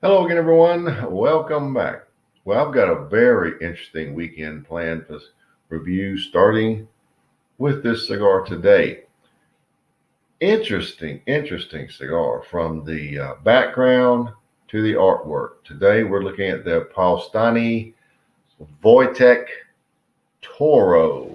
Hello again, everyone. Welcome back. Well, I've got a very interesting weekend planned for review, starting with this cigar today. Interesting cigar from the background to the artwork. Today, we're looking at the Powstanie Wojtek Toro.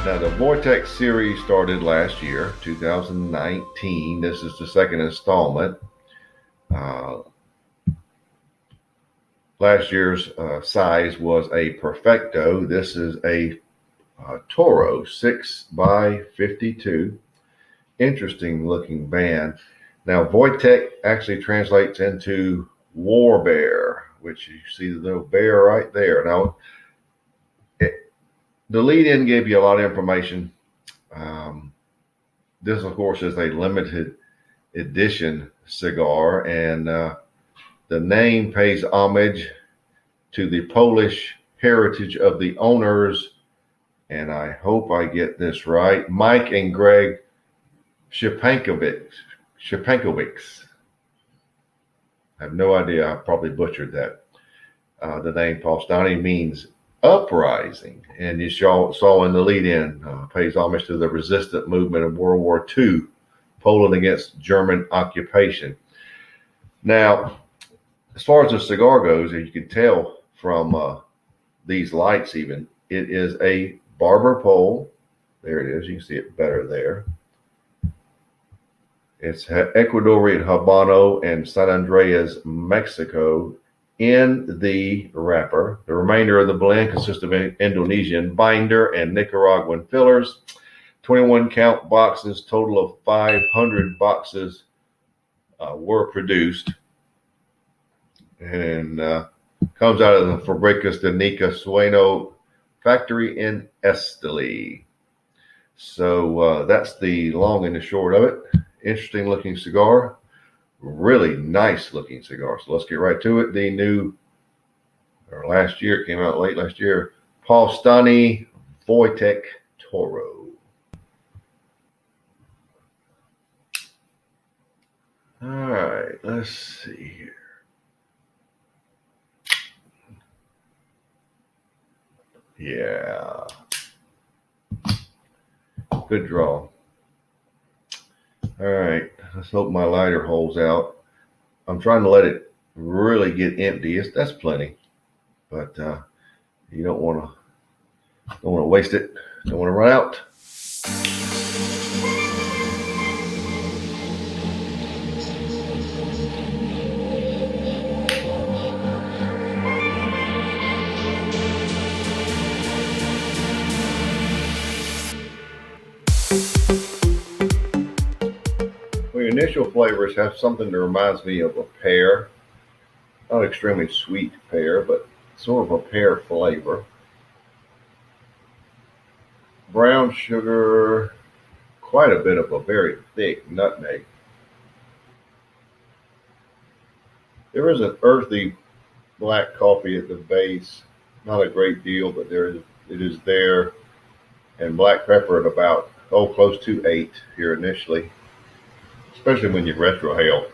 Now, the Wojtek series started last year, 2019. This is the second installment. Last year's size was a perfecto. This is a Toro 6x52. Interesting looking band. Now, Wojtek actually translates into war bear, which you see the little bear right there. Now, the lead-in gave you a lot of information. This, of course, is a limited edition cigar, and the name pays homage to the Polish heritage of the owners, and I hope I get this right, Mike and Greg Szczepankiewicz. I have no idea. I probably butchered that. The name Powstanie means uprising, and you saw in the lead-in pays homage to the resistant movement of World War II, Poland against German occupation. Now, as far as the cigar goes, as you can tell from these lights even, it is a barber pole. There it is. You can see it better there. It's Ecuadorian Habano and San Andreas, Mexico, in the wrapper. The remainder of the blend consists of Indonesian binder and Nicaraguan fillers. 21 count boxes, total of 500 boxes were produced, and comes out of the Fabricas de Nica Sueño factory in Estelí. So that's the long and the short of it. Interesting looking cigar. Really nice looking cigar. So let's get right to it. The new, or last year, it came out late last year, Powstanie Wojtek Toro. All right, let's see here. Yeah. Good draw. All right, let's hope my lighter holds out. I'm trying to let it really get empty. That's plenty, but you don't want to waste it. Don't want to run out. The initial flavors have something that reminds me of a pear. Not extremely sweet pear, but sort of a pear flavor. Brown sugar, quite a bit of a very thick nutmeg. There is an earthy black coffee at the base. Not a great deal, but it is there. And black pepper at about, close to 8 here initially, especially when you retrohale.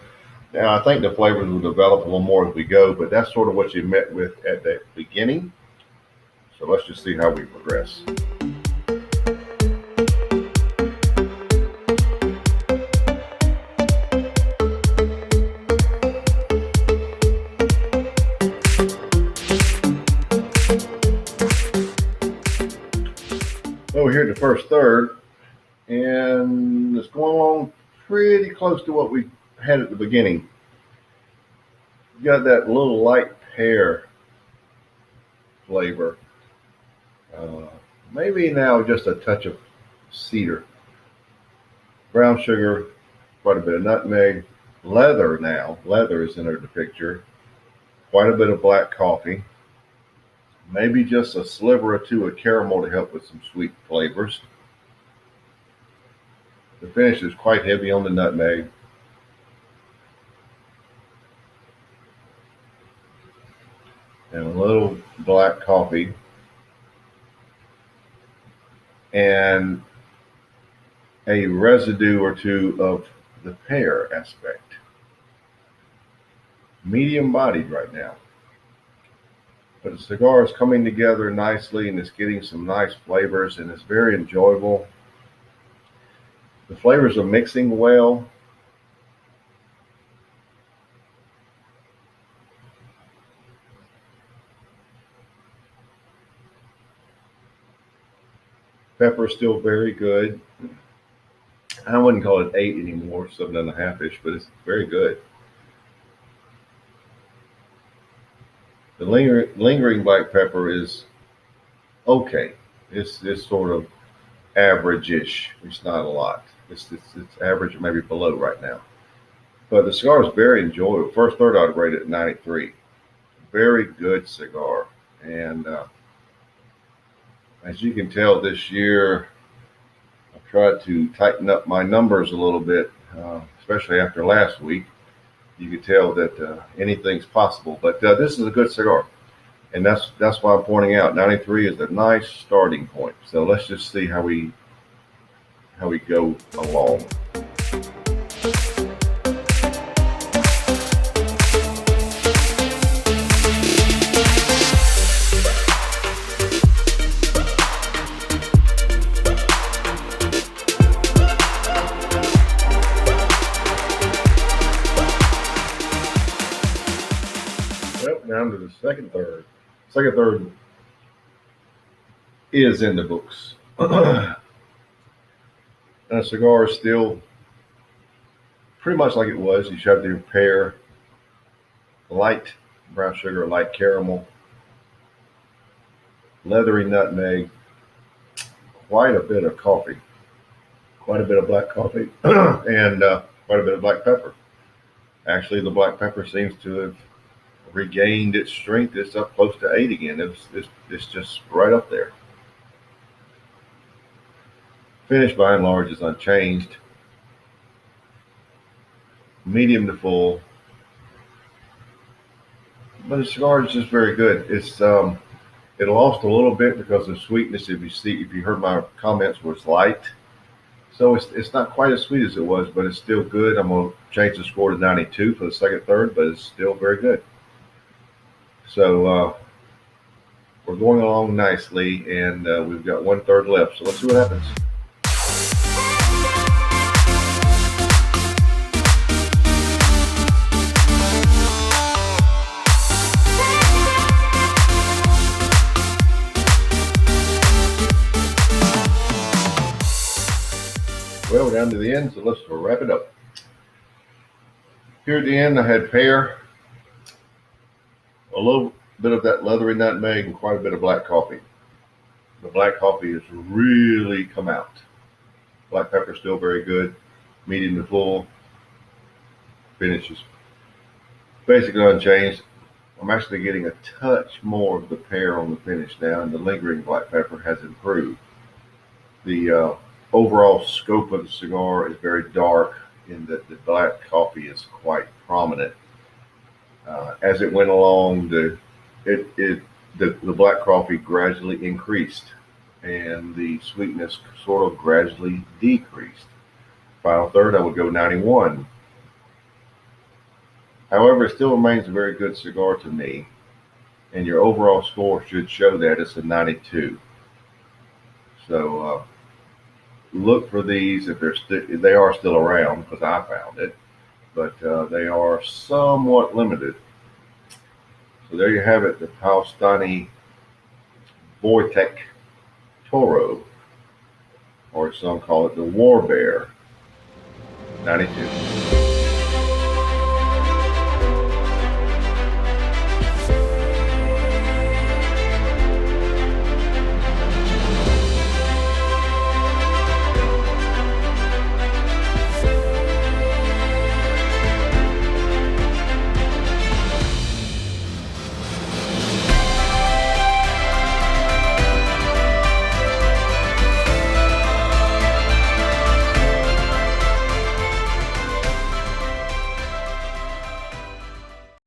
Now, I think the flavors will develop a little more as we go, but that's sort of what you met with at the beginning. So let's just see how we progress. Well, we're here at the first third, and it's going along pretty close to what we had at the beginning. You got that little light pear flavor. Maybe now just a touch of cedar. Brown sugar, quite a bit of nutmeg. Leather now. Leather is entered the picture. Quite a bit of black coffee. Maybe just a sliver or two of caramel to help with some sweet flavors. The finish is quite heavy on the nutmeg. And a little black coffee. And a residue or two of the pear aspect. Medium bodied right now. But the cigar is coming together nicely and it's getting some nice flavors and it's very enjoyable. The flavors are mixing well. Pepper is still very good. I wouldn't call it 8 anymore, 7.5-ish, but it's very good. The lingering black pepper is okay. It's sort of average-ish. It's not a lot. It's average or maybe below right now. But the cigar is very enjoyable. First third I'd rate it at 93. Very good cigar. And as you can tell this year, I've tried to tighten up my numbers a little bit, especially after last week. You can tell that anything's possible. But this is a good cigar. And that's why I'm pointing out 93 is a nice starting point. So let's just see how we go along. Down to the second third. Second third is in the books. And the cigar is still pretty much like it was. You should have the pear, light brown sugar, light caramel, leathery nutmeg, quite a bit of coffee, quite a bit of black coffee, and quite a bit of black pepper. Actually, the black pepper seems to have regained its strength. It's up close to 8 again. It's just right up there. Finish by and large is unchanged. Medium to full. But the cigar is just very good. It lost a little bit because the sweetness, if you heard my comments, was light. So it's not quite as sweet as it was, but it's still good. I'm going to change the score to 92 for the second third, but it's still very good. So we're going along nicely, and we've got 1/3 left. So let's see what happens. Well, we're down to the end, so let's wrap it up. Here at the end, I had pear, a little bit of that leathery nutmeg, and quite a bit of black coffee. The black coffee has really come out. Black pepper is still very good. Medium to full. Finishes basically unchanged. I'm actually getting a touch more of the pear on the finish now, and the lingering black pepper has improved. The overall scope of the cigar is very dark in that the black coffee is quite prominent. As it went along, the black coffee gradually increased, and the sweetness sort of gradually decreased. Final third, I would go 91. However, it still remains a very good cigar to me, and your overall score should show that it's a 92. So look for these if they are still around, because I found it, but they are somewhat limited. So there you have it, the Powstanie Wojtek Toro, or some call it the War Bear 92.